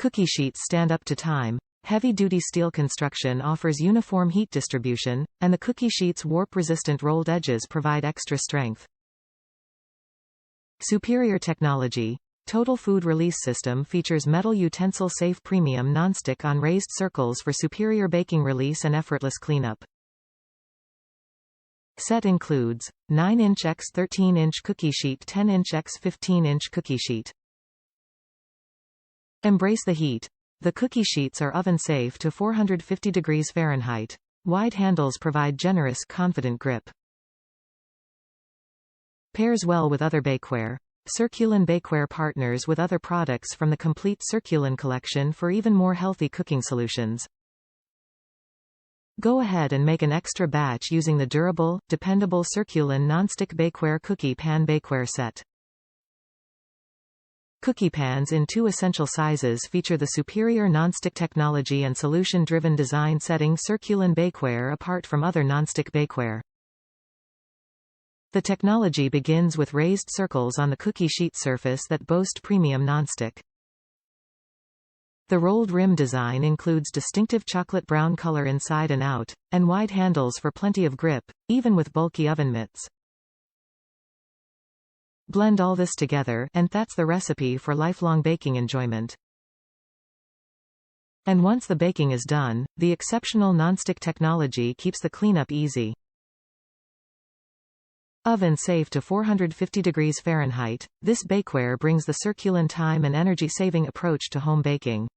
Cookie sheets stand up to time. Heavy-duty steel construction offers uniform heat distribution, and the cookie sheet's warp-resistant rolled edges provide extra strength. Superior technology. Total Food Release System features metal-utensil-safe premium non-stick on raised circles for superior baking release and effortless cleanup. Set includes 9-inch x 13-inch cookie sheet, 10-inch x 15-inch cookie sheet. Embrace the heat. The cookie sheets are oven-safe to 450 degrees Fahrenheit. Wide handles provide generous, confident grip. Pairs well with other bakeware. Circulon Bakeware partners with other products from the complete Circulon collection for even more healthy cooking solutions. Go ahead and make an extra batch using the durable, dependable Circulon Nonstick Bakeware Cookie Pan Bakeware Set. Cookie pans in 2 essential sizes feature the superior nonstick technology and solution-driven design, setting Circulon Bakeware apart from other nonstick bakeware. The technology begins with raised circles on the cookie sheet surface that boast premium nonstick. The rolled rim design includes distinctive chocolate brown color inside and out, and wide handles for plenty of grip, even with bulky oven mitts. Blend all this together, and that's the recipe for lifelong baking enjoyment. And once the baking is done, the exceptional nonstick technology keeps the cleanup easy. Oven safe to 450 degrees Fahrenheit, this bakeware brings the Circulon time and energy-saving approach to home baking.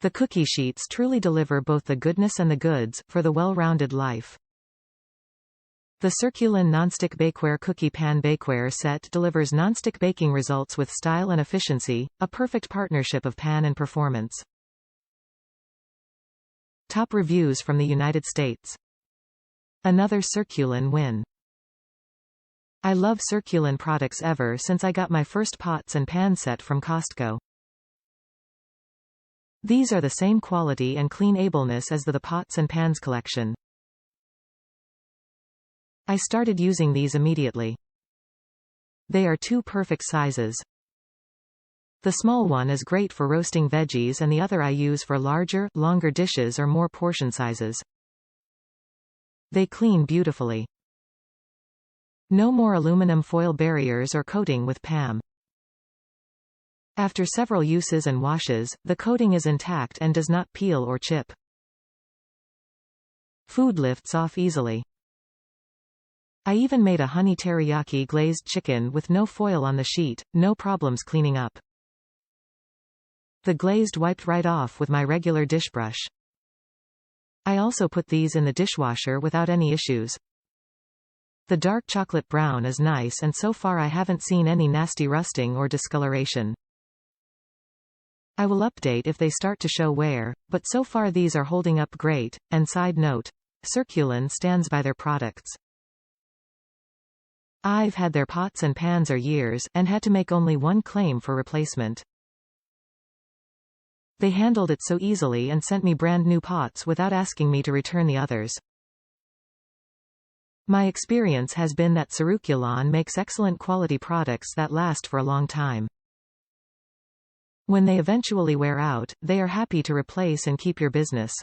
The cookie sheets truly deliver both the goodness and the goods, for the well-rounded life. The Circulon Nonstick Bakeware Cookie Pan Bakeware Set delivers nonstick baking results with style and efficiency, a perfect partnership of pan and performance. Top reviews from the United States. Another Circulon win. I love Circulon products ever since I got my first pots and pan set from Costco. These are the same quality and clean ableness as the Pots and Pans collection. I started using these immediately. They are 2 perfect sizes. The small one is great for roasting veggies and the other I use for larger, longer dishes or more portion sizes. They clean beautifully. No more aluminum foil barriers or coating with PAM. After several uses and washes, the coating is intact and does not peel or chip. Food lifts off easily. I even made a honey teriyaki glazed chicken with no foil on the sheet, no problems cleaning up. The glazed wiped right off with my regular dish brush. I also put these in the dishwasher without any issues. The dark chocolate brown is nice, and so far I haven't seen any nasty rusting or discoloration. I will update if they start to show wear, but so far these are holding up great. And side note, Circulon stands by their products. I've had their pots and pans for years, and had to make only one claim for replacement. They handled it so easily and sent me brand new pots without asking me to return the others. My experience has been that Circulon makes excellent quality products that last for a long time. When they eventually wear out, they are happy to replace and keep your business.